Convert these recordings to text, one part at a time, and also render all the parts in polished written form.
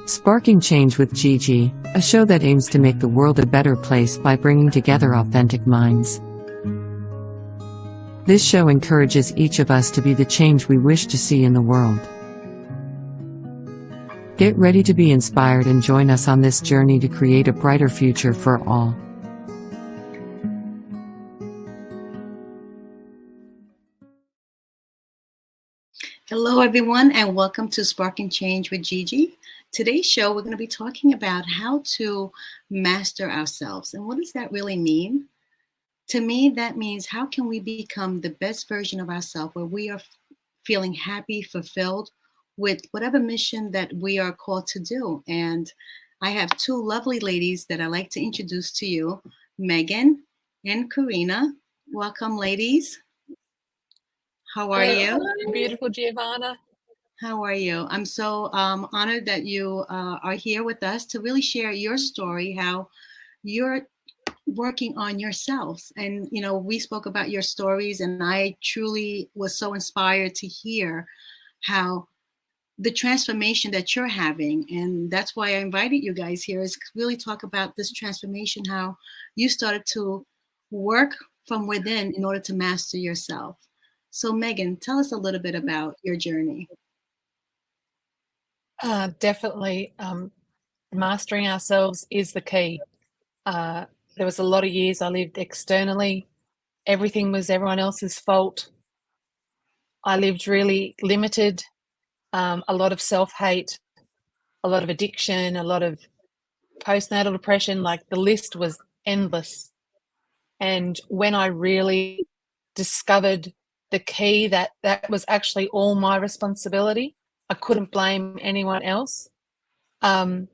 Sparking Change with Gigi, a show that aims to make the world a better place by bringing together authentic minds. This show encourages each of us to be the change we wish to see in the world. Get ready to be inspired and join us on this journey to create a brighter future for all. Hello, everyone, and welcome to Sparking Change with Gigi. Today's show, we're going to be talking about how to master ourselves. And what does that really mean? To me, that means how can we become the best version of ourselves where we are feeling happy, fulfilled with whatever mission that we are called to do. And I have two lovely ladies that I'd like to introduce to you, Megan and Karina. Welcome, ladies. How are you? Beautiful Giovanna. How are you? I'm so honored that you are here with us to really share your story, how you're working on yourselves. And, you know, we spoke about your stories, and I truly was so inspired to hear how the transformation that you're having. And that's why I invited you guys here, is really talk about this transformation, how you started to work from within in order to master yourself. So Megan, tell us a little bit about your journey. Definitely. Mastering ourselves is the key. There was a lot of years I lived externally. Everything was everyone else's fault. I lived really limited, a lot of self-hate, a lot of addiction, a lot of postnatal depression. Like, the list was endless. And when I really discovered the key that was actually all my responsibility, I couldn't blame anyone else. And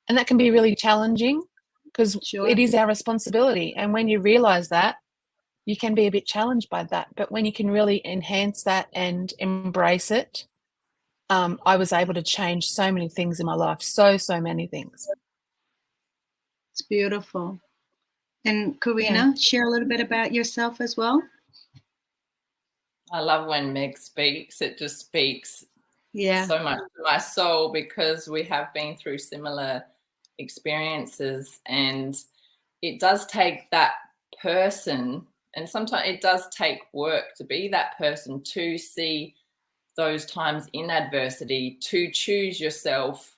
that can be really challenging because it is our responsibility. And when you realize that, you can be a bit challenged by that. But when you can really enhance that and embrace it, I was able to change so many things in my life. So many things. It's beautiful. And Karina, share a little bit about yourself as well. I love when Meg speaks. It just speaks so much to my soul, because we have been through similar experiences, and it does take that person, and sometimes it does take work to be that person, to see those times in adversity, to choose yourself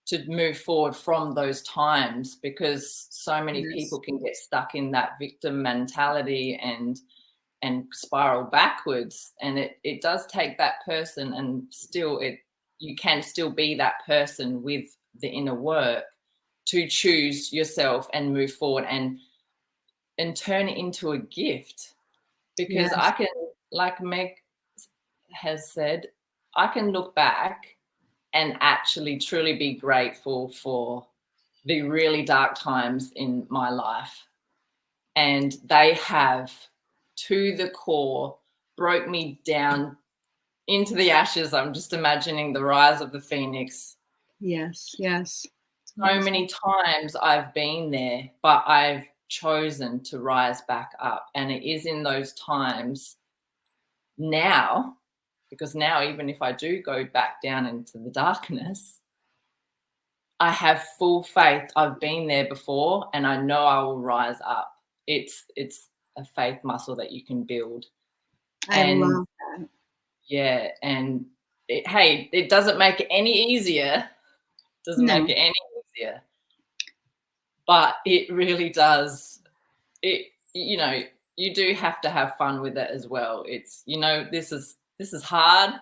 to move forward from those times, because so many people can get stuck in that victim mentality and spiral backwards. And it does take that person, and still you can still be that person with the inner work to choose yourself and move forward and turn it into a gift. Because I can, like Meg has said, I can look back and actually truly be grateful for the really dark times in my life. And they have, to the core, broke me down into the ashes. I'm just imagining the rise of the phoenix. Yes. So many times I've been there, but I've chosen to rise back up. And it is in those times now, because now even if I do go back down into the darkness, I have full faith. I've been there before, and I know I will rise up. It's a faith muscle that you can build. I love that. Yeah, and it doesn't make it any easier. Make it any easier. But it really does. You do have to have fun with it as well. It's, this is hard,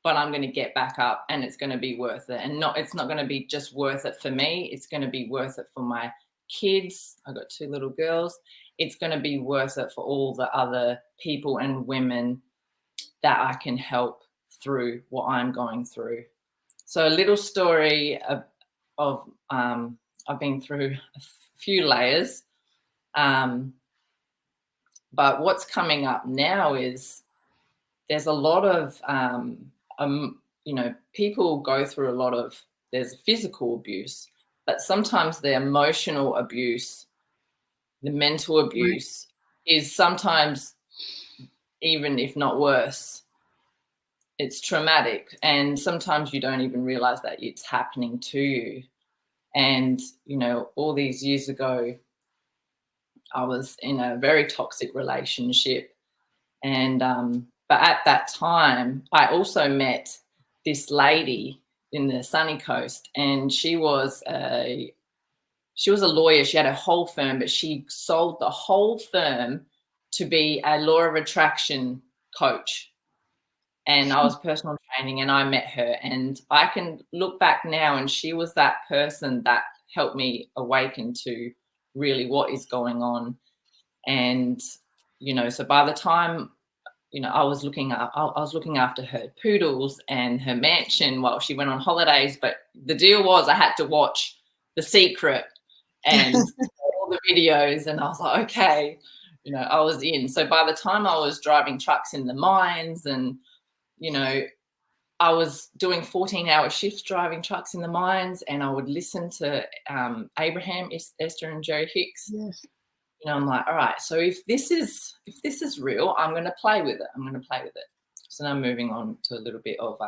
but I'm going to get back up, and it's going to be worth it. And it's not going to be just worth it for me. It's going to be worth it for my kids. I've got 2 little girls. It's going to be worth it for all the other people and women that I can help through what I'm going through. So a little story of I've been through a few layers. But what's coming up now is there's a lot of, people go through a lot of, there's physical abuse, but sometimes the emotional abuse, the mental abuse is sometimes even if not worse. It's traumatic, and sometimes you don't even realize that it's happening to you. And, you know, all these years ago, I was in a very toxic relationship. And, but at that time, I also met this lady in the sunny coast, and she was a lawyer. She had a whole firm, but she sold the whole firm to be a law of attraction coach. And I was personal training, and I met her, and I can look back now, and she was that person that helped me awaken to really what is going on. And, you know, so by the time, you know, I was looking after her poodles and her mansion while she went on holidays. But the deal was I had to watch The Secret and all the videos, and I was like, okay, you know, I was in. So by the time I was driving trucks in the mines, and, you know, I was doing 14-hour shifts driving trucks in the mines, and I would listen to Abraham, Esther, and Jerry Hicks. Yes. You know, I'm like, all right, so if this is real, I'm going to play with it. So now I'm moving on to a little bit of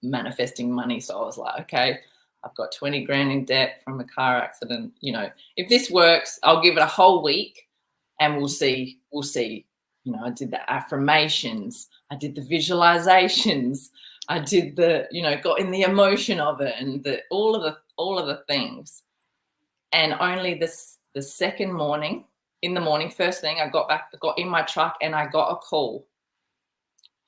manifesting money. So I was like, okay, I've got 20 grand in debt from a car accident. You know, if this works, I'll give it a whole week, and we'll see. You know, I did the affirmations, I did the visualizations, I did the, you know, got in the emotion of it, and all of the things. And only the second morning, in the morning, first thing, I got in my truck, and I got a call.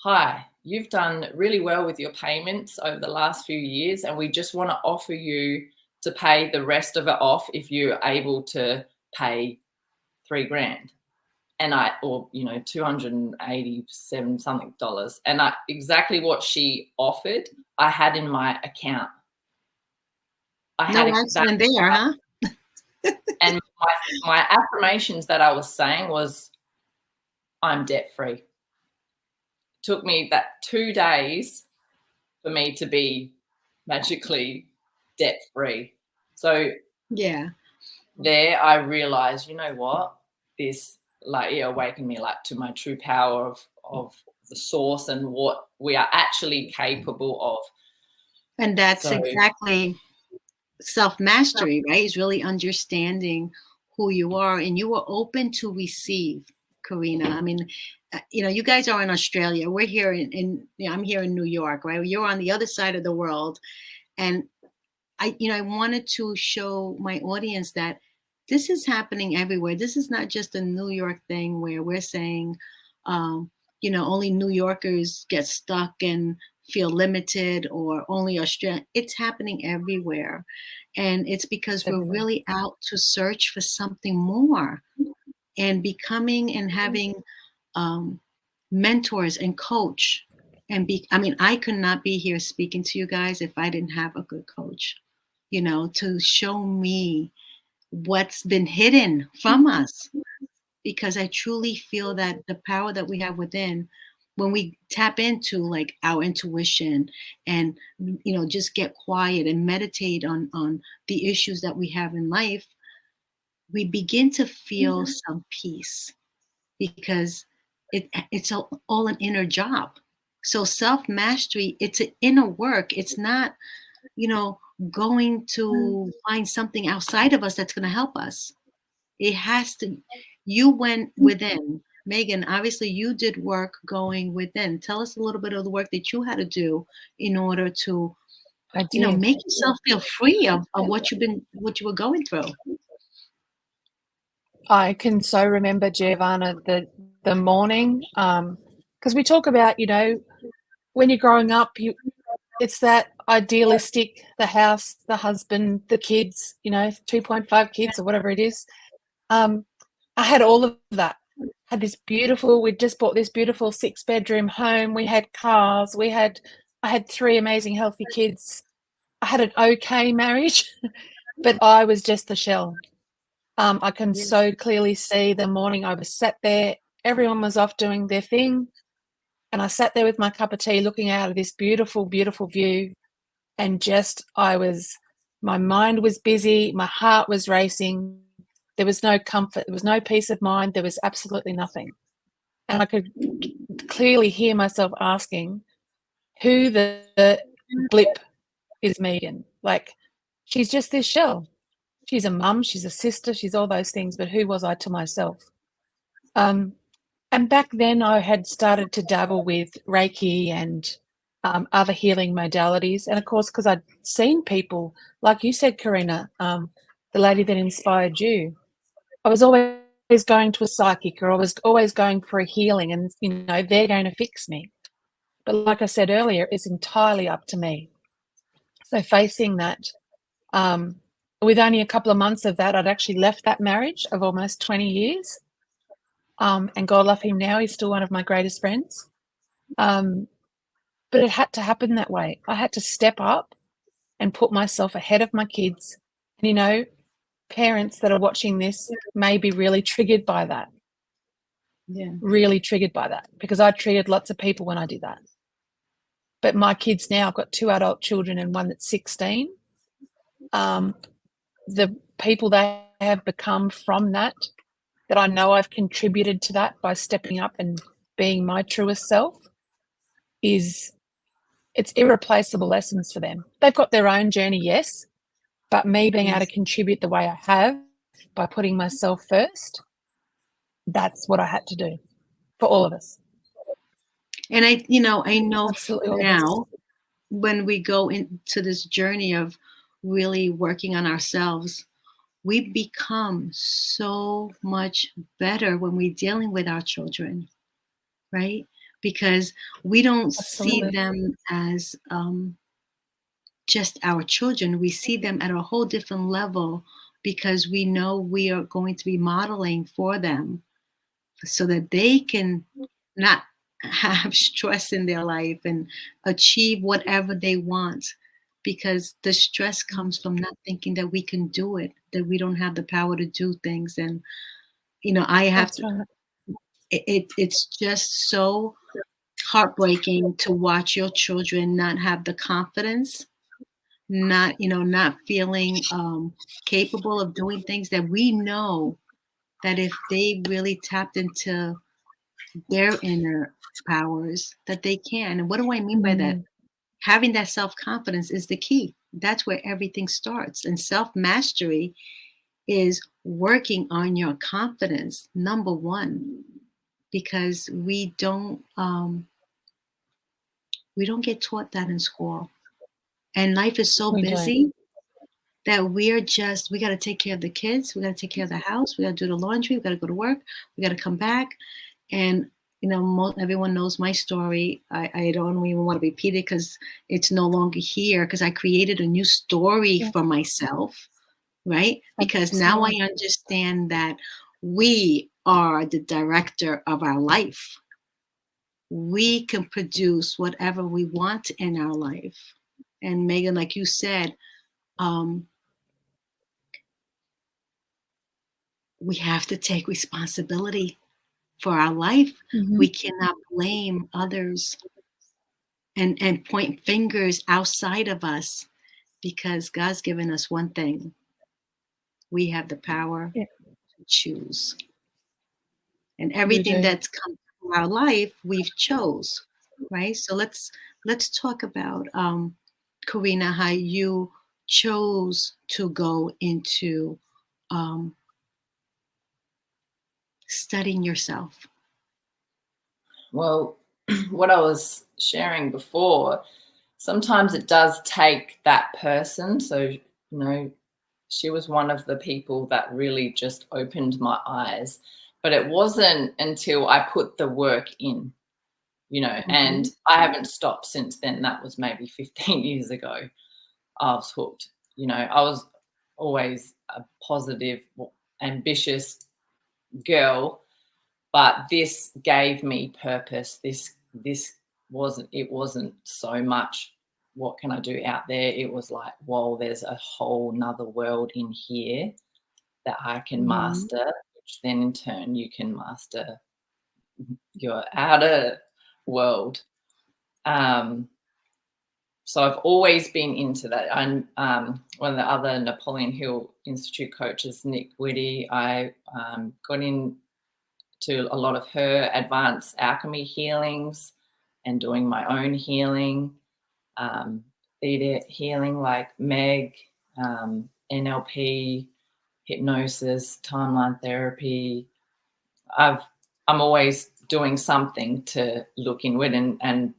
Hi, you've done really well with your payments over the last few years, and we just want to offer you to pay the rest of it off if you're able to pay $3,000. And you know, $287 something. And exactly what she offered, I had in my account. I had no accident there, huh? And my affirmations that I was saying was, I'm debt free. Took me that 2 days for me to be magically debt free. So yeah, there I realized, you know what, this, like, it awakened me, like, to my true power of the source and what we are actually capable of. And that's exactly self-mastery, right? Is really understanding who you are, and you are open to receive, Karina. I mean, you know, you guys are in Australia. We're here I'm here in New York, right? You're on the other side of the world. And I wanted to show my audience that this is happening everywhere. This is not just a New York thing where we're saying, you know, only New Yorkers get stuck and feel limited, or only Australia. It's happening everywhere. And it's because we're really out to search for something more, and becoming and having mentors and coach. And I could not be here speaking to you guys if I didn't have a good coach, you know, to show me what's been hidden from us. Because I truly feel that the power that we have within, when we tap into like our intuition and, you know, just get quiet and meditate on the issues that we have in life, we begin to feel some peace, because it's all an inner job. So self-mastery, it's an inner work. It's not, you know, going to find something outside of us that's going to help us. It has to, you went within. Megan, obviously you did work going within. Tell us a little bit of the work that you had to do in order to, you know, make yourself feel free of what you were going through. I can so remember, Giovanna, the morning, because we talk about, you know, when you're growing up, it's that idealistic, the house, the husband, the kids, you know, 2.5 kids or whatever it is. I had all of that. We'd just bought this beautiful 6-bedroom home. We had cars. I had 3 amazing, healthy kids. I had an okay marriage, but I was just the shell. I can so clearly see the morning I was sat there, everyone was off doing their thing, and I sat there with my cup of tea looking out of this beautiful, beautiful view, and my mind was busy, my heart was racing, there was no comfort, there was no peace of mind, there was absolutely nothing. And I could clearly hear myself asking, who the blip is Megan? Like, she's just this shell. She's a mum, she's a sister, she's all those things, but who was I to myself? And back then I had started to dabble with Reiki and other healing modalities. And of course, because I'd seen people, like you said, Karina, the lady that inspired you, I was always going to a psychic, or I was always going for a healing, and, you know, they're going to fix me. But like I said earlier, it's entirely up to me. So facing that, with only a couple of months of that, I'd actually left that marriage of almost 20 years. And God love him now, he's still one of my greatest friends. But it had to happen that way. I had to step up and put myself ahead of my kids. And, you know, parents that are watching this may be really triggered by that. Yeah. Really triggered by that, because I triggered lots of people when I did that. But my kids now, I've got 2 adult children and one that's 16. The people they have become from that I know I've contributed to that by stepping up and being my truest self, it's irreplaceable lessons for them. They've got their own journey, yes, but me being able to contribute the way I have by putting myself first, that's what I had to do for all of us. And I know Absolutely all of us. now, when we go into this journey of really working on ourselves, we become so much better when we're dealing with our children, right? Because we don't see Absolutely. them as just our children. We see them at a whole different level, because we know we are going to be modeling for them so that they can not have stress in their life and achieve whatever they want, because the stress comes from not thinking that we can do it, that we don't have the power to do things. And I have That's right. it's just so heartbreaking to watch your children not have the confidence, not feeling capable of doing things that we know that if they really tapped into their inner powers, that they can. And what do I mean by that? Having that self-confidence is the key. That's where everything starts. And self-mastery is working on your confidence, number one, because we don't get taught that in school. And life is so busy that we got to take care of the kids, we got to take care of the house, we got to do the laundry, we got to go to work, we got to come back. And everyone knows my story. I don't even want to repeat it because it's no longer here, because I created a new story for myself, right? Because now I understand that we are the director of our life. We can produce whatever we want in our life. And Megan, like you said, we have to take responsibility for our life. We cannot blame others and point fingers outside of us, because God's given us one thing. We have the power to choose. And everything that's come through our life, we've chose, right? So let's talk about, Karina, how you chose to go into studying yourself. Well, what I was sharing before, sometimes it does take that person. So, she was one of the people that really just opened my eyes. But it wasn't until I put the work in, and I haven't stopped since then. That was maybe 15 years ago. I was hooked. I was always a positive, ambitious girl, but this gave me purpose. This wasn't so much what can I do out there. It was like, whoa, there's a whole nother world in here that I can master, which then in turn you can master your outer world. So I've always been into that. I'm one of the other Napoleon Hill Institute coaches, Nick Whitty. I got in to a lot of her advanced alchemy healings and doing my own healing, healing like Meg, NLP, hypnosis, timeline therapy. I'm always doing something to look inward, and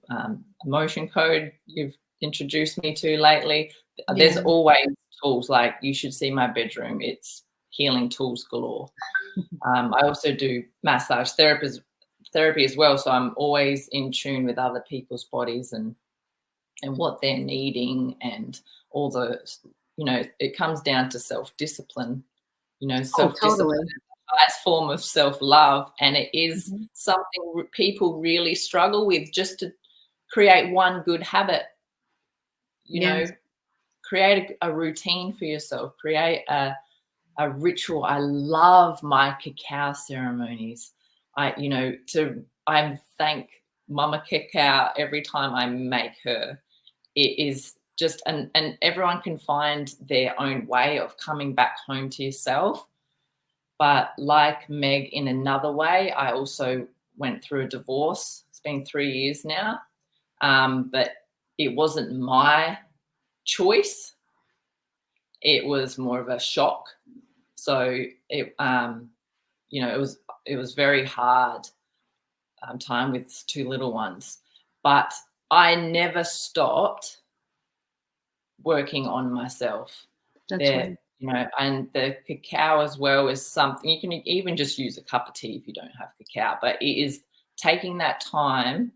emotion code you've introduced me to lately. Yeah. There's always tools. Like, you should see my bedroom. It's healing tools galore. I also do massage therapy as well. So I'm always in tune with other people's bodies and what they're needing, and all the, it comes down to self-discipline. Self-discipline totally. is the highest form of self-love, and it is something people really struggle with, just to create one good habit. Create a routine for yourself, create a ritual. I love my cacao ceremonies. I thank Mama Cacao every time I make her. It is just, and everyone can find their own way of coming back home to yourself. But like Meg, in another way, I also went through a divorce. It's been 3 years now, but it wasn't my choice. It was more of a shock. So it was very hard time with 2 little ones, but I never stopped working on myself. That's right. And the cacao as well is something you can even just use a cup of tea if you don't have cacao, but it is taking that time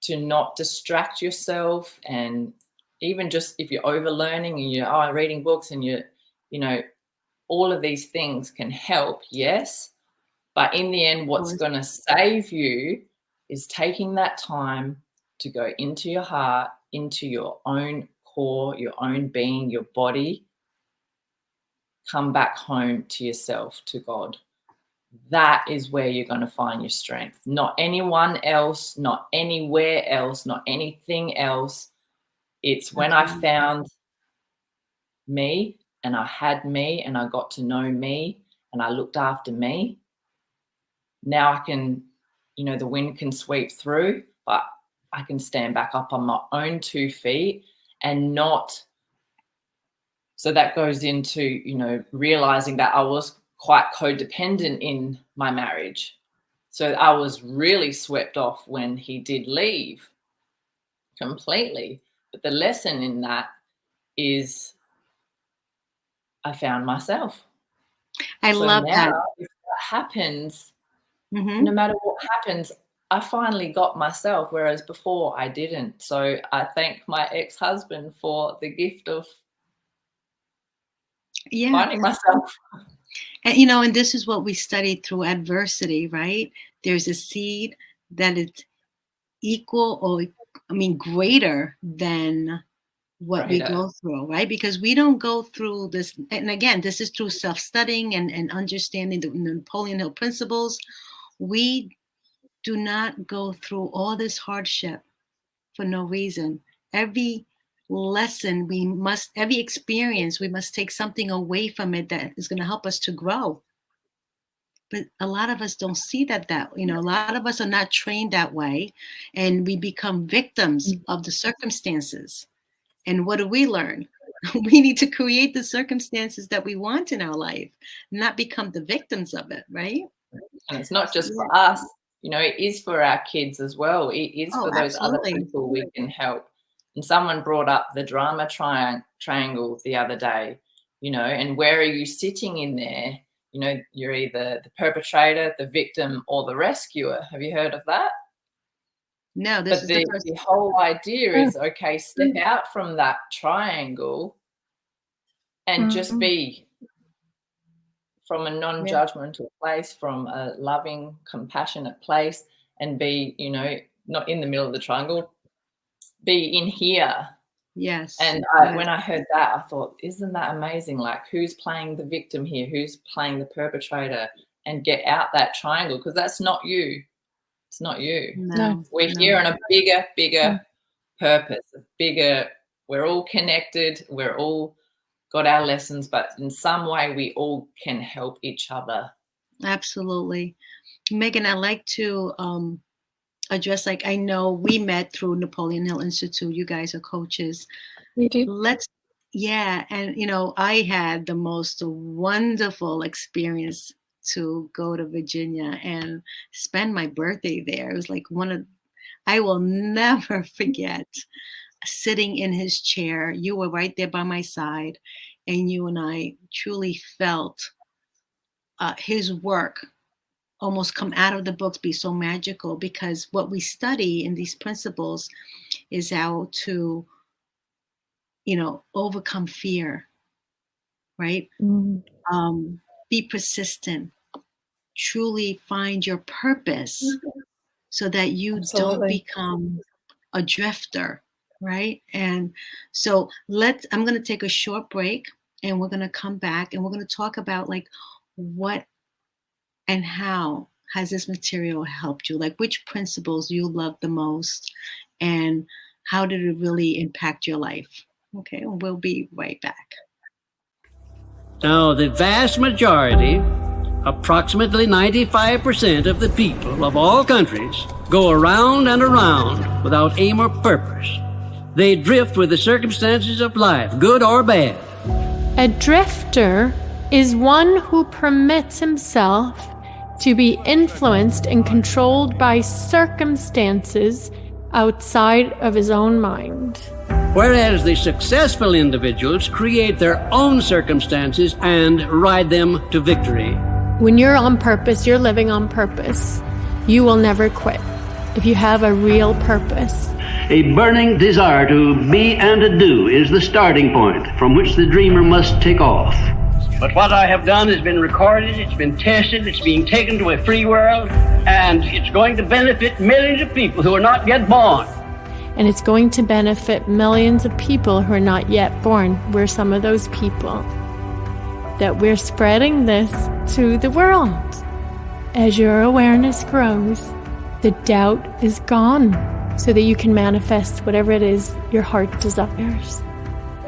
to not distract yourself. And even just if you're overlearning and you're reading books and all of these things can help, yes. But in the end, what's going to save you is taking that time to go into your heart, into your own core, your own being, your body. Come back home to yourself, to God. That is where you're going to find your strength. Not anyone else, not anywhere else, not anything else. It's when I found me, and I had me, and I got to know me, and I looked after me. Now I can, the wind can sweep through, but I can stand back up on my own 2 feet and not. So that goes into, realizing that I was quite codependent in my marriage. So I was really swept off when he did leave completely. But the lesson in that is I found myself. I love that. If that happens, no matter what happens, I finally got myself, whereas before I didn't. So I thank my ex-husband for the gift of finding myself. And and this is what we studied through adversity, right? There's a seed that is equal, or greater than what we go through, right? Because we don't go through this, and again, this is through self-studying and understanding the Napoleon Hill principles. We do not go through all this hardship for no reason. Every lesson every experience, we must take something away from it that is going to help us to grow. But a lot of us don't see that a lot of us are not trained that way, and we become victims of the circumstances. And what do we learn? We need to create the circumstances that we want in our life, not become the victims of it, right? And it's not just for us, it is for our kids as well. It is for those other people we can help. And someone brought up the drama triangle the other day, and where are you sitting in there? You're either the perpetrator, the victim, or the rescuer. Have you heard of that? No, but the whole idea is, okay, step out from that triangle and just be from a non-judgmental place, from a loving, compassionate place, and be, not in the middle of the triangle, be in here. Yes. And when I heard that, I thought, isn't that amazing? Like, who's playing the victim here? Who's playing the perpetrator? And get out that triangle, because that's not you. It's not you. No, we're here on a bigger purpose, we're all connected, we're all got our lessons, but in some way we all can help each other Absolutely. Megan, I'd like to address, like, I know we met through Napoleon Hill Institute. You guys are coaches. We did. Yeah. And, I had the most wonderful experience to go to Virginia and spend my birthday there. It was like I will never forget sitting in his chair. You were right there by my side, and you and I truly felt his work almost come out of the books, be so magical, because what we study in these principles is how to, overcome fear, right? Be persistent, truly find your purpose so that you don't become a drifter, right? And so I'm going to take a short break, and we're going to come back, and we're going to talk about, like, what and how has this material helped you? Like, which principles you love the most, and how did it really impact your life? Okay, we'll be right back. Now, the vast majority, approximately 95% of the people of all countries, go around and around without aim or purpose. They drift with the circumstances of life, good or bad. A drifter is one who permits himself to be influenced and controlled by circumstances outside of his own mind. Whereas the successful individuals create their own circumstances and ride them to victory. When you're on purpose, you're living on purpose. You will never quit if you have a real purpose. A burning desire to be and to do is the starting point from which the dreamer must take off. But what I have done has been recorded, it's been tested, it's being taken to a free world, and it's going to benefit millions of people who are not yet born. And it's going to benefit millions of people who are not yet born. We're some of those people that we're spreading this to the world. As your awareness grows, the doubt is gone so that you can manifest whatever it is your heart desires.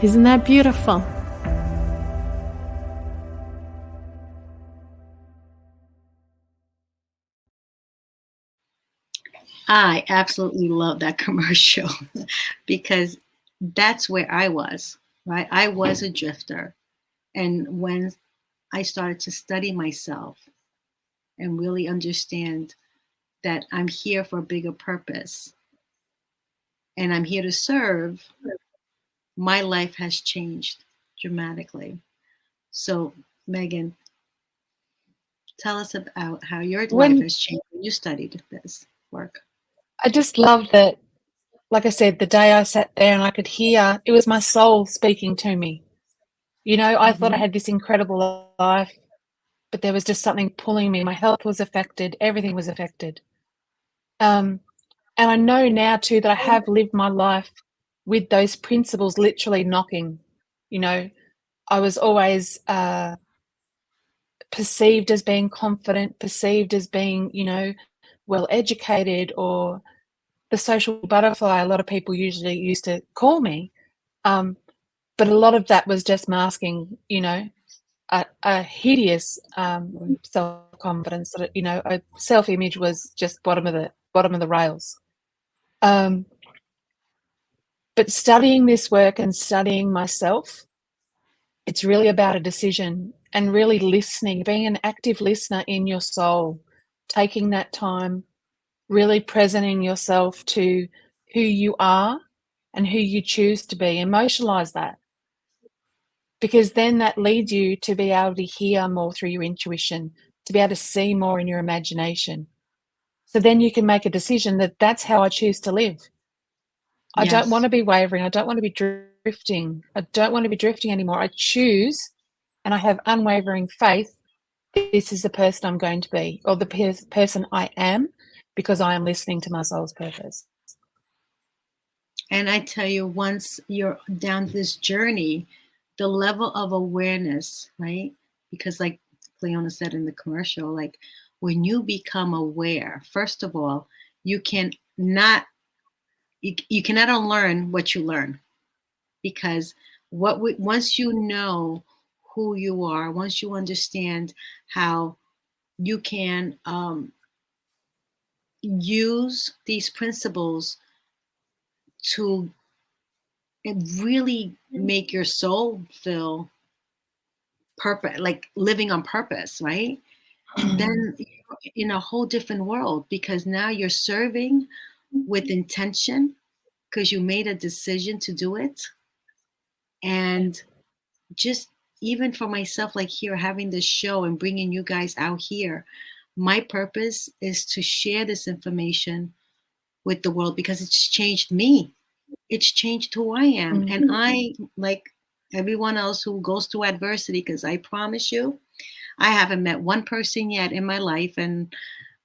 Isn't that beautiful? I absolutely love that commercial because that's where I was, right? I was a drifter. And when I started to study myself and really understand that I'm here for a bigger purpose and I'm here to serve, my life has changed dramatically. So, Megan, tell us about how your life has changed when you studied this work. I just love that, like I said, the day I sat there and I could hear, it was my soul speaking to me. I thought I had this incredible life, but there was just something pulling me. My health was affected. Everything was affected. And I know now too that I have lived my life with those principles literally knocking. I was always perceived as being confident, perceived as being, well educated, or the social butterfly a lot of people usually used to call me. But a lot of that was just masking, a hideous self-confidence. That a self-image was just bottom of the rails. But studying this work and studying myself, it's really about a decision and really listening, being an active listener in your soul, taking that time, really presenting yourself to who you are and who you choose to be. Emotionalize that, because then that leads you to be able to hear more through your intuition, to be able to see more in your imagination. So then you can make a decision that that's how I choose to live. I don't want to be wavering. I don't want to be drifting. I don't want to be drifting anymore. I choose, and I have unwavering faith, this is the person I'm going to be, or the person I am, because I am listening to my soul's purpose. And I tell you, once you're down this journey, the level of awareness, right? Because like Cleona said in the commercial, like when you become aware, first of all, you cannot unlearn what you learn, because once you know who you are, once you understand how you can use these principles to really make your soul feel purpose, like living on purpose, right? Then you're in a whole different world, because now you're serving with intention because you made a decision to do it. And just even for myself, like here, having this show and bringing you guys out here, my purpose is to share this information with the world because it's changed me. It's changed who I am. And I, like everyone else who goes through adversity, because I promise you, I haven't met one person yet in my life, and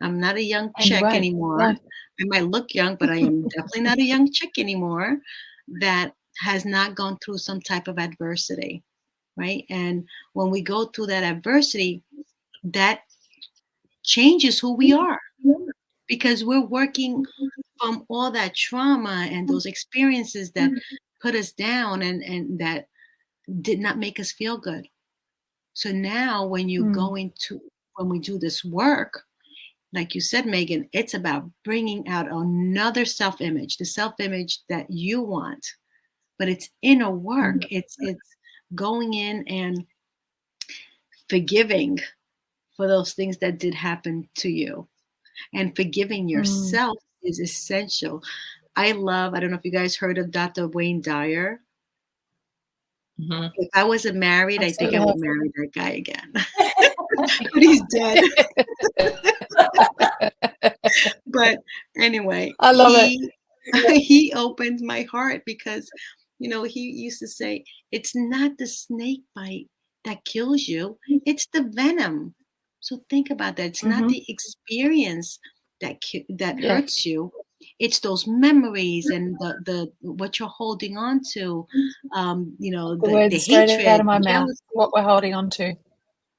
I'm not a young chick anymore. Right. I might look young, but I am definitely not a young chick anymore that has not gone through some type of adversity, right? And when we go through that adversity, that changes who we are, because we're working from all that trauma and those experiences that put us down and that did not make us feel good. So now when you go into, when we do this work, like you said, Megan, it's about bringing out another self-image, the self-image that you want, but it's inner work. It's going in and forgiving for those things that did happen to you, and forgiving yourself is essential. I don't know if you guys heard of Dr. Wayne Dyer. If I wasn't married, I think I would marry that guy again. But he's dead. But anyway, I love it. He opened my heart because, you know, he used to say, it's not the snake bite that kills you, it's the venom. So think about that. It's not the experience that hurts you. It's those memories and the what you're holding on to. You know, The the words straight hatred, out of my mouth. What we're holding on to.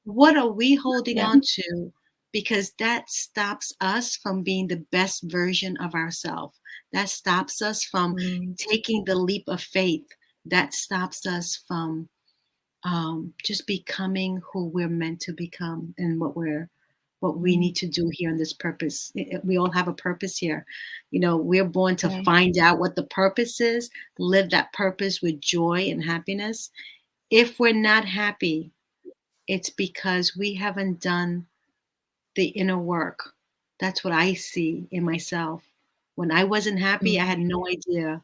What are we holding on to? Because that stops us from being the best version of ourselves. That stops us from taking the leap of faith. That stops us from just becoming who we're meant to become and what we need to do here in this purpose. We all have a purpose here. You know, we're born to find out what the purpose is, live that purpose with joy and happiness. If we're not happy, it's because we haven't done the inner work. That's what I see in myself. When I wasn't happy, I had no idea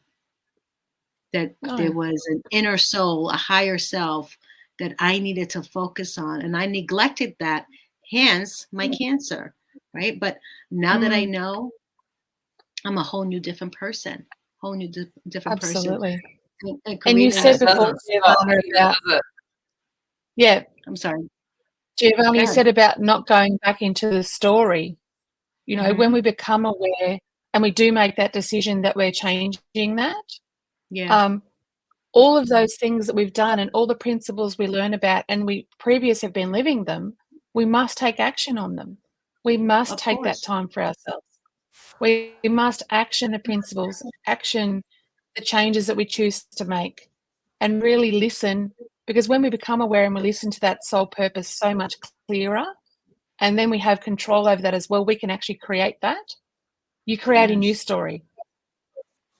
that there was an inner soul, a higher self that I needed to focus on. And I neglected that, hence my cancer, right? But now that I know, I'm a whole new different person, different Absolutely. person. And you said before, Giovanna, about, I'm sorry. Giovanna, you said about not going back into the story. You know, when we become aware and we do make that decision that we're changing that, all of those things that we've done and all the principles we learn about and we previous have been living them, we must take action on them. We must take that time for ourselves. We must action the principles, action the changes that we choose to make, and really listen, because when we become aware and we listen to that soul purpose so much clearer, and then we have control over that as well, we can actually create that. You create a new story.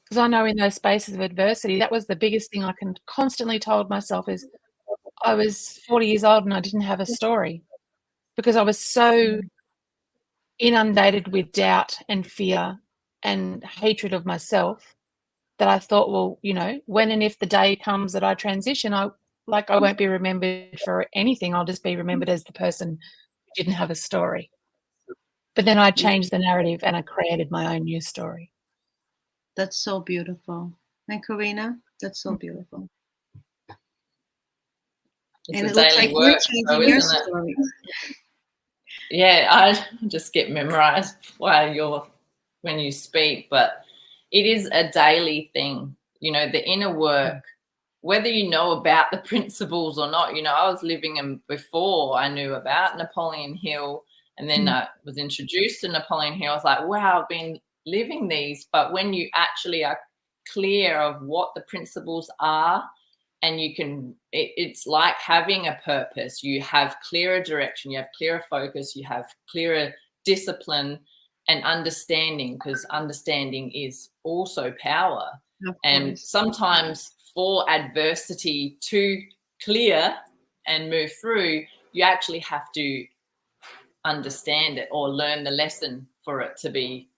Because I know in those spaces of adversity, that was the biggest thing I can constantly told myself is I was 40 years old and I didn't have a story because I was so inundated with doubt and fear and hatred of myself that I thought, well, you know, when and if the day comes that I transition, I won't be remembered for anything. I'll just be remembered as the person who didn't have a story. But then I changed the narrative and I created my own new story. That's so beautiful. And Karina, that's so beautiful. It's and a it looks daily like work, you're changing your story. Yeah, I just get memorized when you speak, but it is a daily thing. You know, the inner work, whether you know about the principles or not. You know, I was living in before I knew about Napoleon Hill, and then I was introduced to Napoleon Hill. I was like, wow, I've been living these. But when you actually are clear of what the principles are and it's like having a purpose. You have clearer direction, you have clearer focus, you have clearer discipline and understanding, because understanding is also power. And sometimes for adversity to clear and move through, you actually have to understand it or learn the lesson for it to be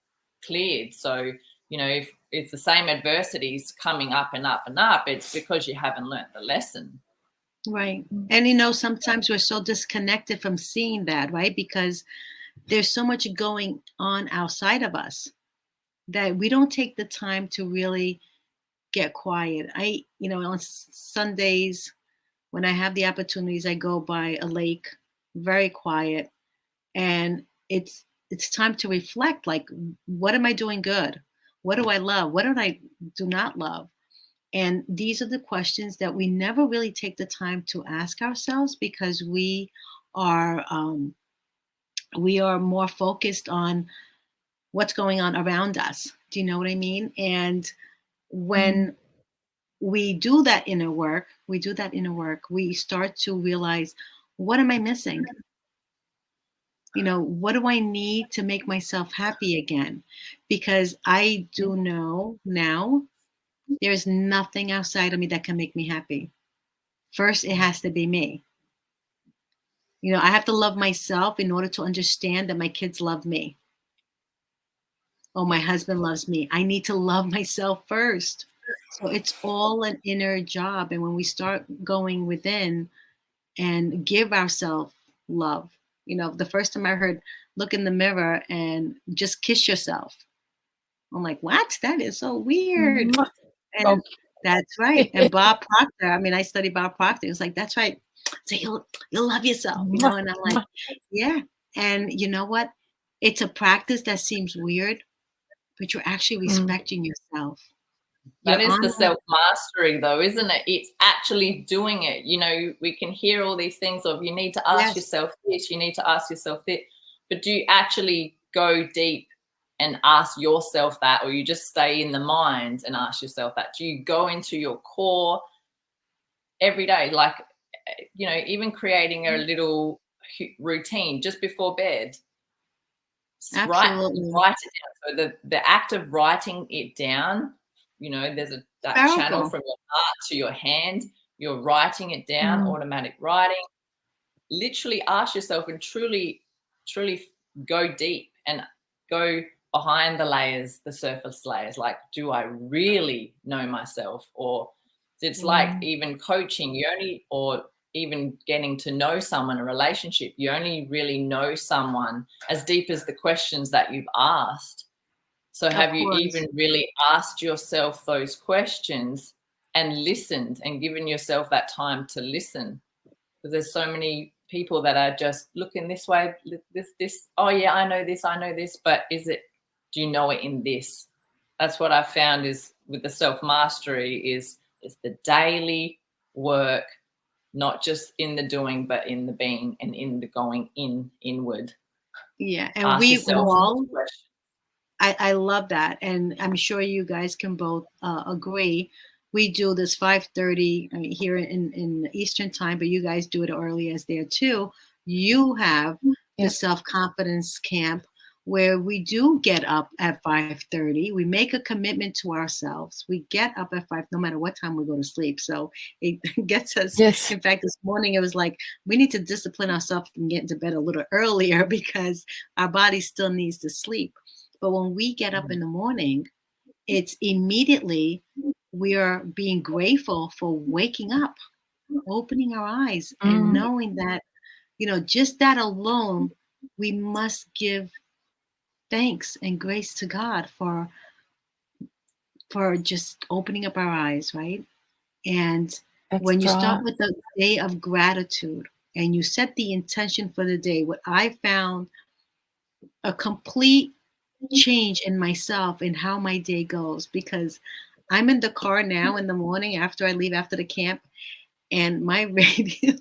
cleared. So, if it's the same adversities coming up and up and up, it's because you haven't learned the lesson. Right. And sometimes we're so disconnected from seeing that, right? Because there's so much going on outside of us that we don't take the time to really get quiet. On Sundays, when I have the opportunities, I go by a lake, very quiet, and it's time to reflect. Like, what am I doing good? What do I love? What do I do not love? And these are the questions that we never really take the time to ask ourselves, because we are more focused on what's going on around us. Do you know what I mean? And when we do that inner work, we start to realize, what am I missing? What do I need to make myself happy again? Because I do know now there's nothing outside of me that can make me happy. First, it has to be me. I have to love myself in order to understand that my kids love me. Oh, my husband loves me. I need to love myself first. So it's all an inner job. And when we start going within and give ourselves love, the first time I heard, look in the mirror and just kiss yourself, I'm like, what? That is so weird. And that's right. And Bob Proctor, I studied Bob Proctor. It's like, that's right. So you'll love yourself, and I'm like, yeah. And you know what? It's a practice that seems weird, but you're actually respecting yourself. That is the self-mastery, though, isn't it? It's actually doing it. We can hear all these things of, you need to ask yourself this, you need to ask yourself that. But do you actually go deep and ask yourself that, or you just stay in the mind and ask yourself that? Do you go into your core every day? Like, even creating a little routine just before bed. Absolutely. Write it down. So the act of writing it down, there's that channel from your heart to your hand. You're writing it down, automatic writing. Literally ask yourself and truly go deep and go behind the layers, the surface layers. Like, do I really know myself? Or it's like even coaching, or even getting to know someone, a relationship, you only really know someone as deep as the questions that you've asked. So have you even really asked yourself those questions and listened and given yourself that time to listen? Because there's so many people that are just looking this way, this, oh yeah, I know this, but do you know it in this? That's what I've found is with the self-mastery is the daily work, not just in the doing, but in the being and in the going inward. Yeah. And we all, I love that. And I'm sure you guys can both agree. We do this 5:30 here in Eastern time, but you guys do it early as there too. You have the self-confidence camp where we do get up at 5:30. We make a commitment to ourselves. We get up at 5, no matter what time we go to sleep. So it gets us. Yes. In fact, this morning it was like, we need to discipline ourselves and get into bed a little earlier because our body still needs to sleep. But when we get up in the morning, it's immediately we are being grateful for waking up, opening our eyes and knowing that, just that alone, we must give thanks and grace to God for just opening up our eyes, right? And when you start with the day of gratitude and you set the intention for the day, what I found a complete change in myself and how my day goes, because I'm in the car now in the morning after I leave after the camp, and my radio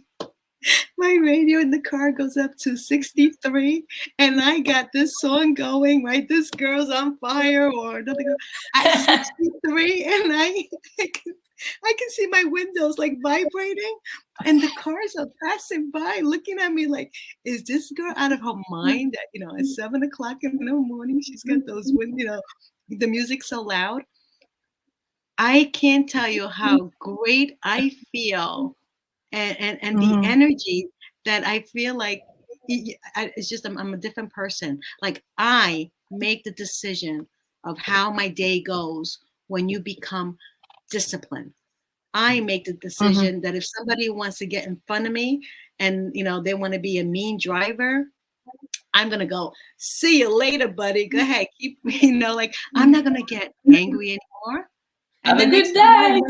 my radio in the car goes up to 63, and I got this song going, right? This girl's on fire, or another girl at 63, and I can see my windows like vibrating, and the cars are passing by, looking at me like, is this girl out of her mind? At 7 o'clock in the morning, she's got those the music so loud. I can't tell you how great I feel, and the energy that I feel like it's just I'm a different person. Like, I make the decision of how my day goes when you become disciplined. I make the decision that if somebody wants to get in front of me and they want to be a mean driver, I'm gonna go, see you later, buddy. Go ahead, keep like, I'm not gonna get angry anymore. And have a good day.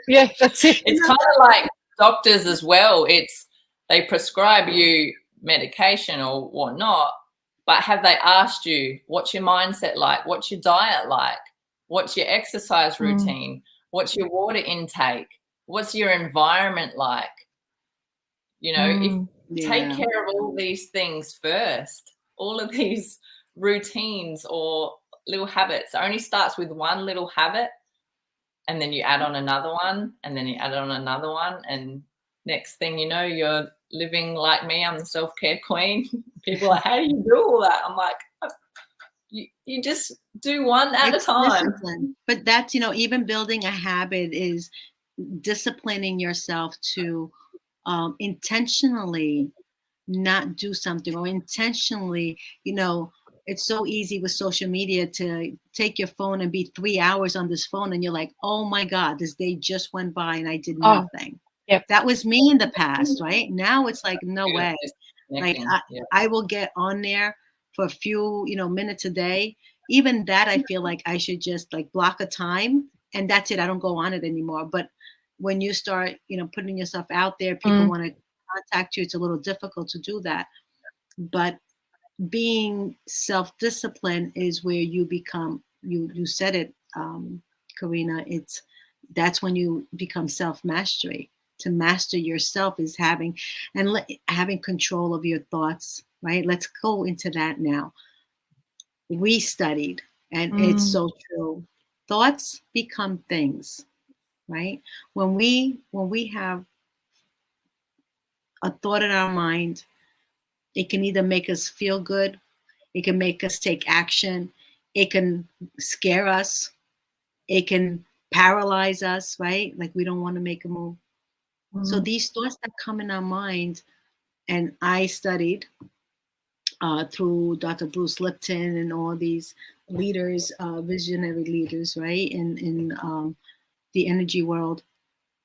Yeah, that's it. It's kind of like doctors as well. They prescribe you medication or whatnot, but have they asked you, what's your mindset like? What's your diet like? What's your exercise routine? What's your water intake? What's your environment like? Take care of all these things first. All of these routines or little habits. It only starts with one little habit, and then you add on another one, and then you add on another one, and next thing you know, you're living like me. I'm the self-care queen. People are like, how do you do all that? I'm like, you just do one at a time. Discipline. But that's, even building a habit is disciplining yourself to intentionally not do something, or intentionally, it's so easy with social media to take your phone and be 3 hours on this phone, and you're like, oh my God, this day just went by and I did nothing. Yep. That was me in the past, right? Now it's like, no way. Like, I will get on there for a few, minutes a day. Even that, I feel like I should just like block a time, and that's it. I don't go on it anymore. But when you start, putting yourself out there, people want to contact you. It's a little difficult to do that. But being self-disciplined is where you become, you said it, Karina, that's when you become self-mastery. To master yourself is having control of your thoughts, right? Let's go into that now. We studied, and it's so true. Thoughts become things, right? When we have a thought in our mind, it can either make us feel good, it can make us take action, it can scare us, it can paralyze us, right? Like, we don't want to make a move. So these thoughts that come in our mind, and I studied through Dr. Bruce Lipton and all these leaders, visionary leaders, right? In the energy world,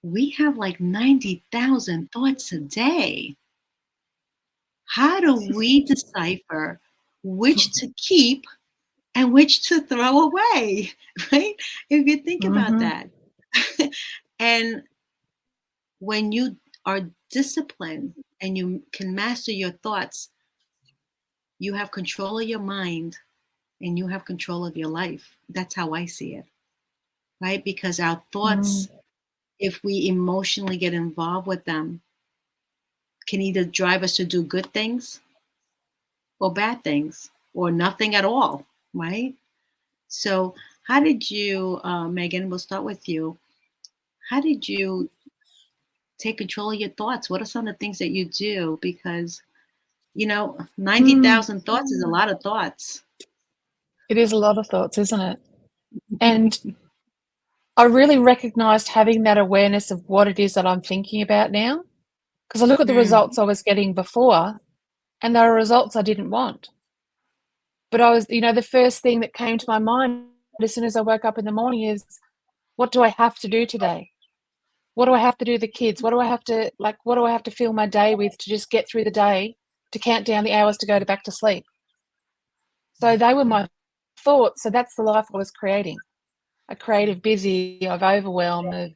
we have like 90,000 thoughts a day. How do we decipher which to keep and which to throw away, right? If you think about that. And when you are disciplined and you can master your thoughts, you have control of your mind and you have control of your life. That's how I see it, right? Because our thoughts, if we emotionally get involved with them, can either drive us to do good things or bad things or nothing at all, right? So how did you, Megan, we'll start with you. How did you take control of your thoughts? What are some of the things that you do? Because, 90,000 thoughts is a lot of thoughts. It is a lot of thoughts, isn't it? And I really recognized having that awareness of what it is that I'm thinking about now, because I look at the results I was getting before, and there are results I didn't want. But I was, the first thing that came to my mind as soon as I woke up in the morning is, what do I have to do today? What do I have to do with the kids? What do I have to fill my day with to just get through the day, to count down the hours to go back to sleep? So they were my thoughts. So that's the life I was creating. A creative busy, of overwhelm, of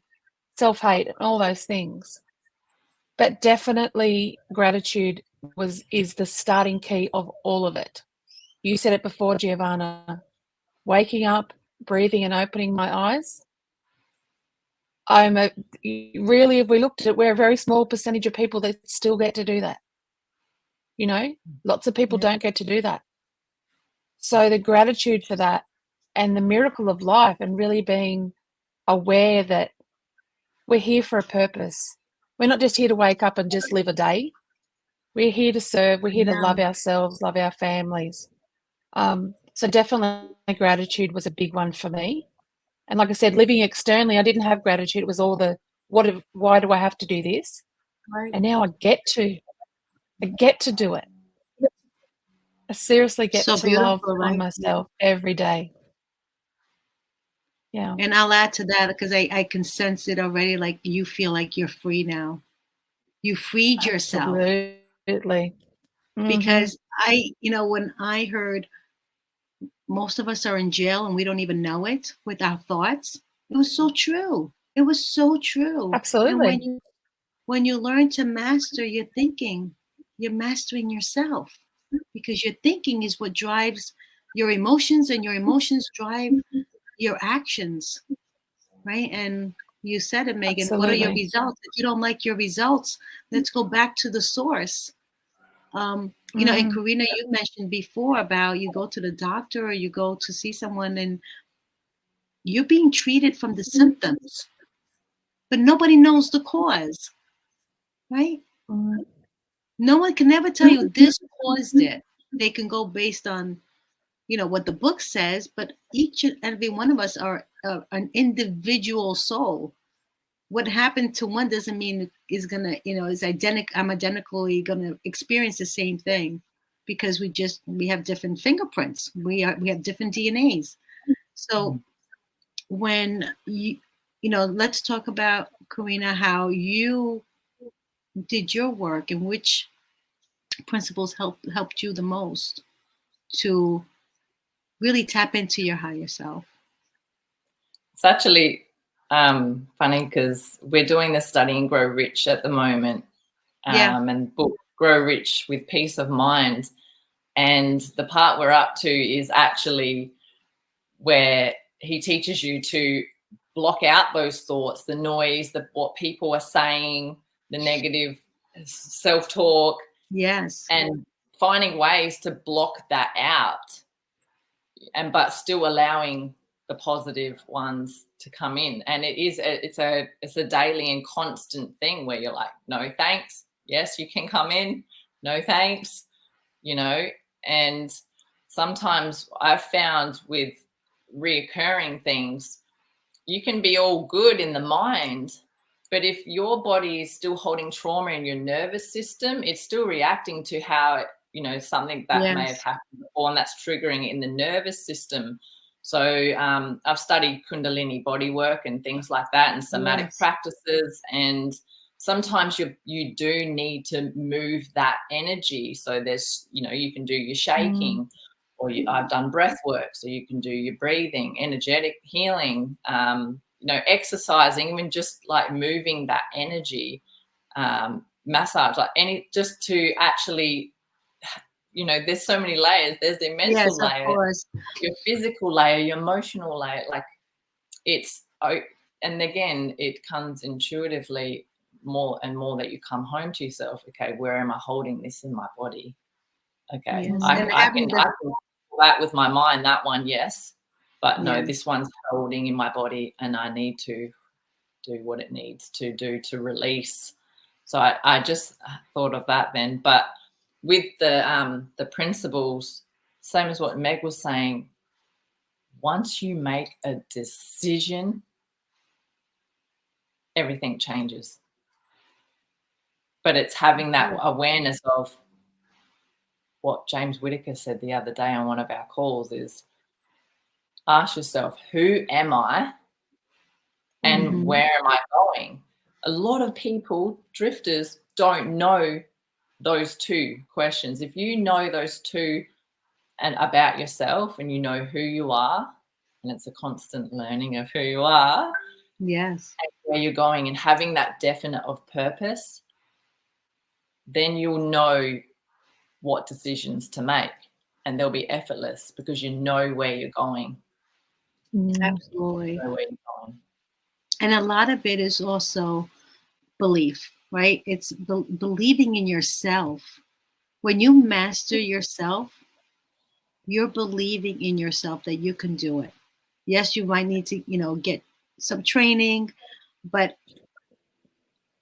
self-hate, and all those things. But definitely gratitude is the starting key of all of it. You said it before, Giovanna. Waking up, breathing, and opening my eyes. really, if we looked at it, we're a very small percentage of people that still get to do that. You know, lots of people don't get to do that. So the gratitude for that and the miracle of life, and really being aware that we're here for a purpose. We're not just here to wake up and just live a day. We're here to serve. We're here to love ourselves, love our families. So definitely gratitude was a big one for me. And like I said, living externally, I didn't have gratitude. It was all the, why do I have to do this? Right. And now I get to do it. I seriously get to love on myself every day. Yeah. And I'll add to that, because I can sense it already. Like, you feel like you're free now. You freed yourself. Absolutely. Because when I heard most of us are in jail and we don't even know it with our thoughts, it was so true. It was so true. Absolutely. And when you learn to master your thinking, you're mastering yourself, because your thinking is what drives your emotions, and your emotions drive your actions, right? And you said it, Megan. Absolutely. What are your results? If you don't like your results, let's go back to the source. And Karina, you mentioned before about you go to the doctor or you go to see someone and you're being treated from the symptoms, but nobody knows the cause, right? No one can ever tell you this caused it. They can go based on, what the book says, but each and every one of us are an individual soul. What happened to one doesn't mean is gonna, is identical. I'm identically gonna experience the same thing, because we have different fingerprints. We have different DNAs. So when let's talk about, Karina, how you did your work and which principles helped you the most to really tap into your higher self. It's actually funny, because we're doing the study in Grow Rich at the moment, and book Grow Rich with Peace of Mind. And the part we're up to is actually where he teaches you to block out those thoughts, the noise, what people are saying, the negative self-talk. Yes. And finding ways to block that out, but still allowing the positive ones to come in. And it's a daily and constant thing where you're like, no thanks, yes, you can come in, no thanks, and sometimes I've found with reoccurring things, you can be all good in the mind, but if your body is still holding trauma in your nervous system, it's still reacting to how something that may have happened before, and that's triggering in the nervous system. So I've studied Kundalini body work and things like that, and somatic practices, and sometimes you do need to move that energy. So there's, you can do your shaking, or I've done breath work, so you can do your breathing, energetic healing, exercising, even just like moving that energy, massage, just to actually, there's so many layers. There's the mental layer, your physical layer, your emotional layer. Like and again, it comes intuitively more and more that you come home to yourself. Okay, where am I holding this in my body? Okay, yes. I can that with my mind, that one, yes, but no, this one's holding in my body, and I need to do what it needs to do to release. So I just thought of that then. But with the principles, same as what Meg was saying, once you make a decision, everything changes. But it's having that awareness of what James Whitaker said the other day on one of our calls is, ask yourself, who am I and where am I going? A lot of people, drifters, don't know those two questions. If you know those two and about yourself, and you know who you are, and it's a constant learning of who you are, yes, and where you're going, and having that definite of purpose, then you'll know what decisions to make, and they'll be effortless because you know where you're going. Absolutely. You know where you're going. And a lot of it is also belief, right? It's believing in yourself. When you master yourself, you're believing in yourself that you can do it. Yes, you might need to, get some training, but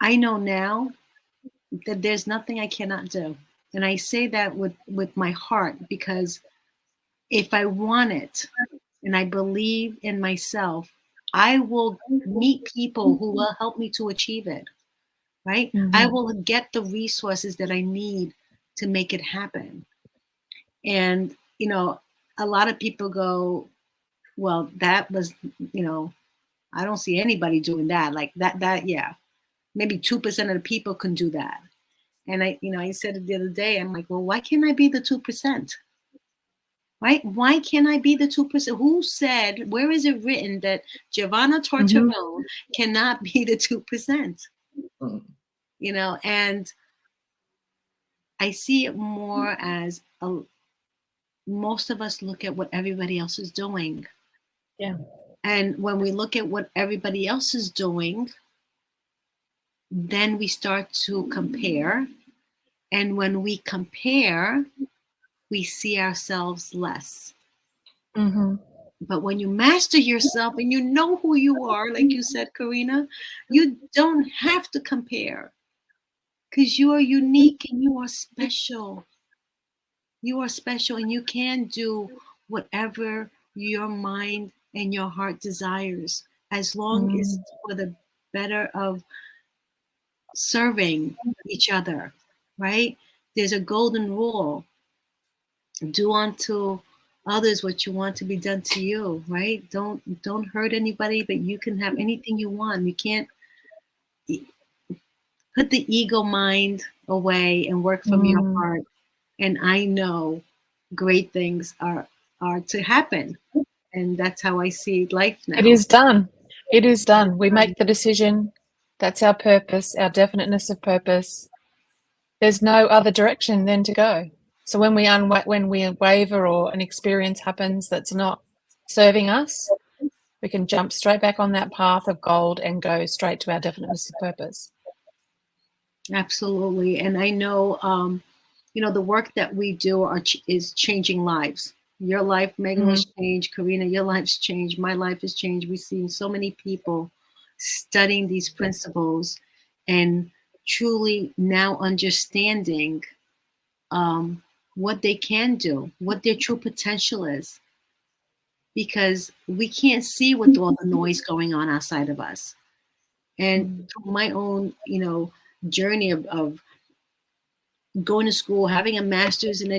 I know now that there's nothing I cannot do. And I say that with my heart, because if I want it and I believe in myself, I will meet people who will help me to achieve it, right? I will get the resources that I need to make it happen. And, a lot of people go, well, that was, I don't see anybody doing that. Like yeah, maybe 2% of the people can do that. And I said it the other day, I'm like, well, why can't I be the 2%? Right? Why can't I be the 2%? Who said, where is it written that Giovanna Tortorone cannot be the 2%? And I see it more as most of us look at what everybody else is doing. Yeah. And when we look at what everybody else is doing, then we start to compare. And when we compare, we see ourselves less. But when you master yourself and you know who you are, like you said, Karina, you don't have to compare, because you are unique and you are special. You are special, and you can do whatever your mind and your heart desires, as long as it's for the better of serving each other, right? There's a golden rule: do unto others what you want to be done to you, right? Don't hurt anybody, but you can have anything you want. You can't put the ego mind away and work from your heart. And I know great things are to happen. And that's how I see life now. It is done. It is done. We make the decision. That's our purpose, our definiteness of purpose. There's no other direction then to go. So when we waver or an experience happens that's not serving us, we can jump straight back on that path of gold and go straight to our definiteness of purpose. Absolutely. And I know, the work that we do is changing lives. Your life, Megan, was changed. Karina, your life's changed. My life has changed. We've seen so many people studying these principles and truly now understanding what they can do, what their true potential is. Because we can't see with all the noise going on outside of us. And through my own, journey of going to school, having a master's in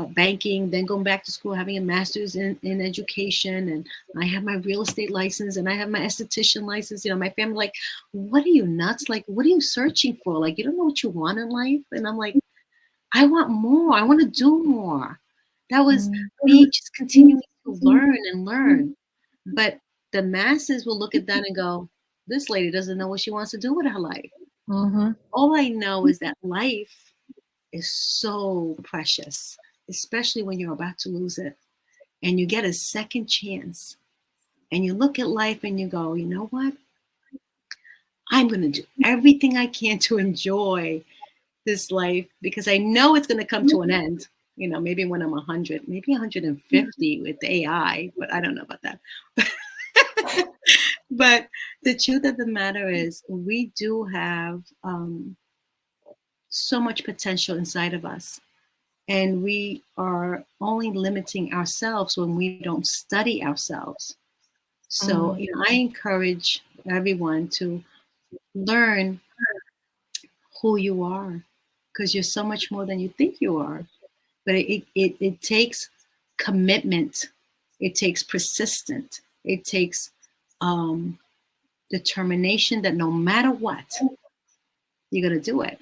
banking, then going back to school, having a master's in education, and I have my real estate license, and I have my esthetician license. My family like, what are you, nuts? Like, what are you searching for? Like, you don't know what you want in life? And I'm like, I want more. I want to do more. That was me just continuing to learn and learn. But the masses will look at that and go, this lady doesn't know what she wants to do with her life. All I know is that life is so precious, especially when you're about to lose it. And you get a second chance. And you look at life and you go, you know what? I'm going to do everything I can to enjoy this life, because I know it's going to come to an end. Maybe when I'm 100, maybe 150 with AI, but I don't know about that. But the truth of the matter is, we do have so much potential inside of us. And we are only limiting ourselves when we don't study ourselves. So, I encourage everyone to learn who you are, because you're so much more than you think you are. But it takes commitment. It takes persistence. It takes determination that no matter what, you're going to do it.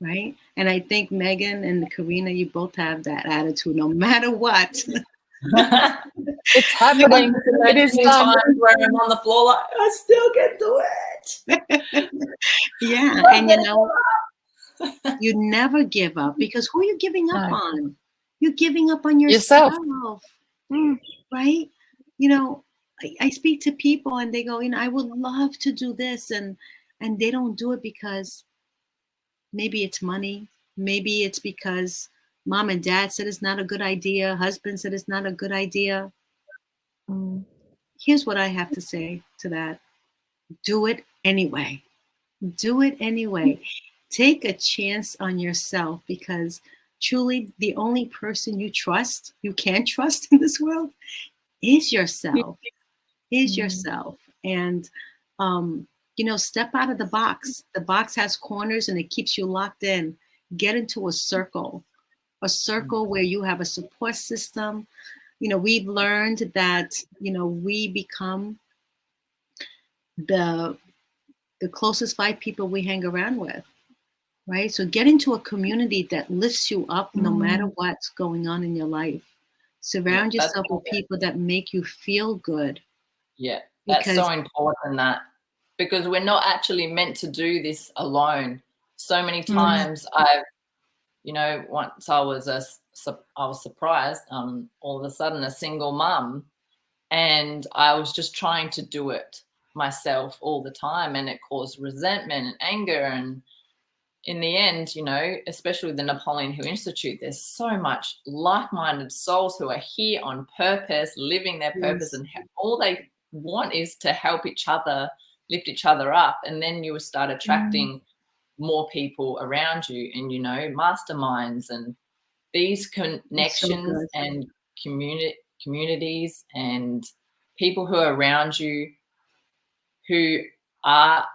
Right. And I think Megan and Karina, you both have that attitude. No matter what, it's happening. It is done. Where I'm on the floor, like, I still can do it. Yeah. And you never give up, because who are you giving up on? You're giving up on yourself. Right? I speak to people and they go, I would love to do this, and they don't do it because maybe it's money, maybe it's because mom and dad said it's not a good idea, husband said it's not a good idea. Here's what I have to say to that. Do it anyway. Do it anyway. Take a chance on yourself, because truly the only person you can trust in this world is yourself. And step out of the box. The box has corners and it keeps you locked in. Get into a circle where you have a support system. We've learned that we become the closest 5 people we hang around with, right? So get into a community that lifts you up no matter what's going on in your life. Surround yourself with people that make you feel good. Yeah, that's so important, because we're not actually meant to do this alone. So many times once I was surprised, all of a sudden a single mum, and I was just trying to do it myself all the time, and it caused resentment and anger. And in the end, especially the Napoleon Hill Institute, there's so much like-minded souls who are here on purpose, living their purpose, and all they want is to help each other, lift each other up. And then you will start attracting more people around you, and masterminds and these connections and communities and people who are around you who are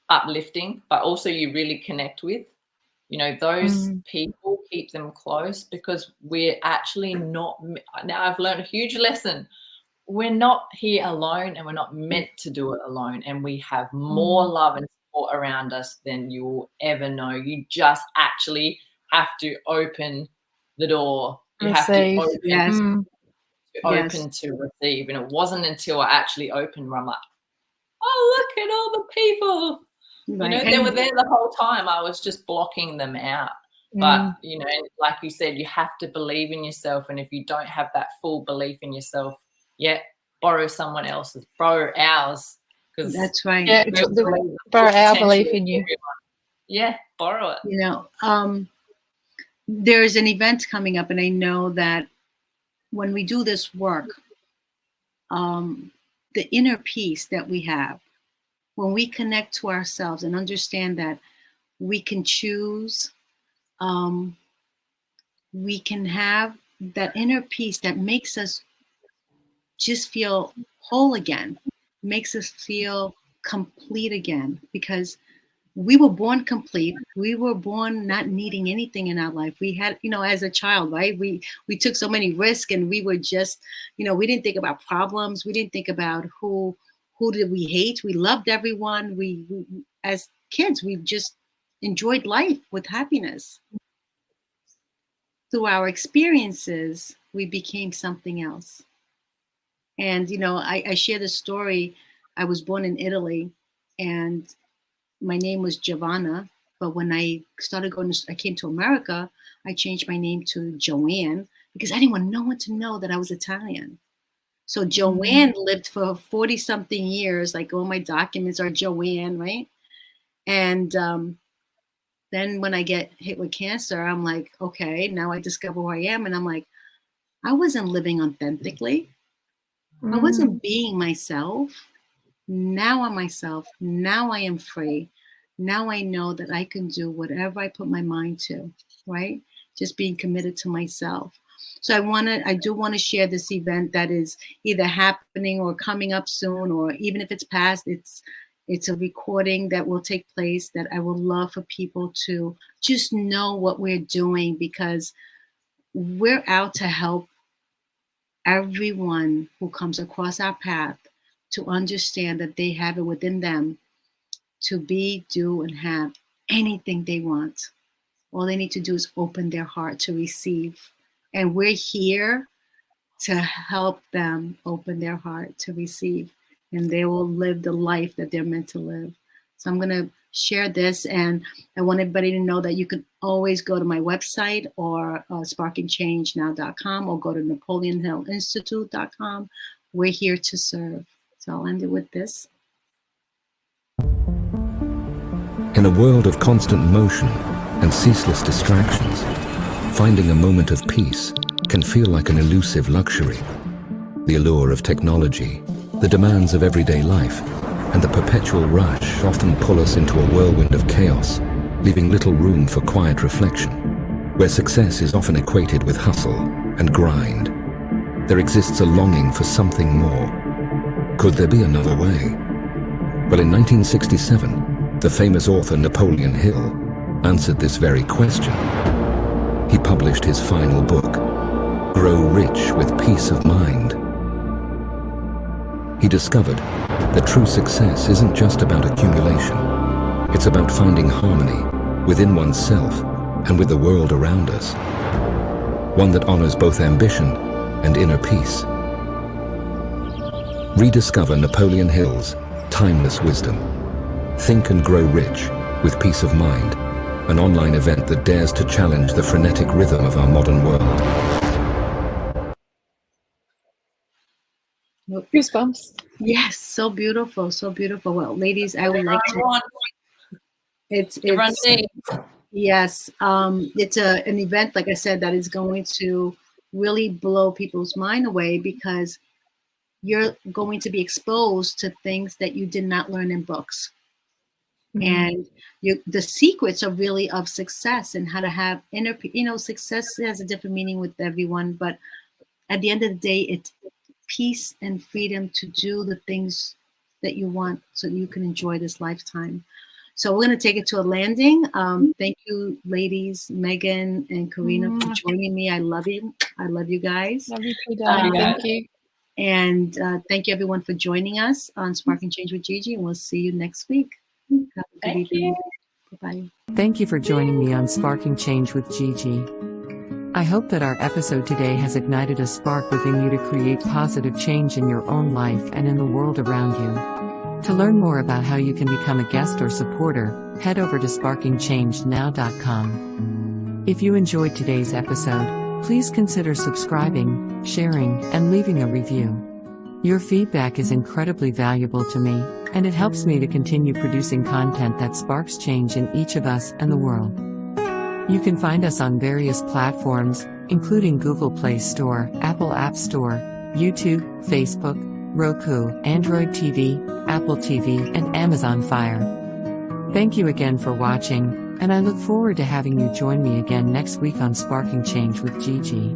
uplifting, but also you really connect with. Those people, keep them close, because we're actually not. Now I've learned a huge lesson. We're not here alone, and we're not meant to do it alone. And we have more love and support around us than you will ever know. You just actually have to open the door. You have to open to receive. And it wasn't until I actually opened where I'm like, oh, look at all the people. Right. They were there the whole time. I was just blocking them out. But, like you said, you have to believe in yourself. And if you don't have that full belief in yourself, borrow someone else's, borrow ours. That's right. Yeah, borrow our belief in you. Yeah, borrow it. There's an event coming up, and I know that when we do this work, the inner peace that we have, when we connect to ourselves and understand that we can choose, we can have that inner peace that makes us just feel whole again, makes us feel complete again, because we were born complete. We were born not needing anything in our life. We had, as a child, right? We took so many risks, and we were just, we didn't think about problems. We didn't think about who did we hate. We loved everyone. We as kids, we just enjoyed life with happiness. Through our experiences, we became something else. And, I share this story. I was born in Italy, and my name was Giovanna. But when I came to America, I changed my name to Joanne, because I didn't want no one to know that I was Italian. So Joanne lived for 40 something years. Like, all my documents are Joanne, right? And then when I get hit with cancer, I'm like, okay, now I discover who I am. And I'm like, I wasn't living authentically. I wasn't being myself. Now I'm myself. Now I am free. Now I know that I can do whatever I put my mind to, right? Just being committed to myself. So I do want to share this event that is either happening or coming up soon, or even if it's past, it's a recording that will take place that I would love for people to just know what we're doing, because we're out to help everyone who comes across our path to understand that they have it within them to be, do, and have anything they want. All they need to do is open their heart to receive. And we're here to help them open their heart to receive, and they will live the life that they're meant to live. So I'm going to share this, and I want everybody to know that you can always go to my website, or sparkingchangenow.com, or go to NapoleonHillInstitute.com, we're here to serve. So I'll end it with this. In a world of constant motion and ceaseless distractions, finding a moment of peace can feel like an elusive luxury. The allure of technology, the demands of everyday life, and the perpetual rush often pull us into a whirlwind of chaos, leaving little room for quiet reflection. Where success is often equated with hustle and grind, there exists a longing for something more. Could there be another way? Well, in 1967, the famous author Napoleon Hill answered this very question. He published his final book, Grow Rich with Peace of Mind. He discovered that true success isn't just about accumulation. It's about finding harmony within oneself and with the world around us. One that honors both ambition and inner peace. Rediscover Napoleon Hill's timeless wisdom. Think and Grow Rich with Peace of Mind, an online event that dares to challenge the frenetic rhythm of our modern world. Goosebumps. Yes, so beautiful, so beautiful. Well, ladies, I would like to. It's yes, it's an event, like I said, that is going to really blow people's mind away, because you're going to be exposed to things that you did not learn in books. And the secrets are really of success and how to have inner, success has a different meaning with everyone, but at the end of the day, it's peace and freedom to do the things that you want so that you can enjoy this lifetime. So we're going to take it to a landing. Thank you, ladies, Megan and Karina, for joining me. I love you. I love you guys. Love you too, darling. Thank you. And thank you, everyone, for joining us on Spark and Change with Gigi. And we'll see you next week. Have a good evening. Bye-bye. Thank you for joining me on Sparking Change with Gigi. I hope that our episode today has ignited a spark within you to create positive change in your own life and in the world around you. To learn more about how you can become a guest or supporter, head over to sparkingchangenow.com. If you enjoyed today's episode, please consider subscribing, sharing, and leaving a review. Your feedback is incredibly valuable to me, and it helps me to continue producing content that sparks change in each of us and the world. You can find us on various platforms, including Google Play Store, Apple App Store, YouTube, Facebook, Roku, Android TV, Apple TV, and Amazon Fire. Thank you again for watching, and I look forward to having you join me again next week on Sparking Change with Gigi.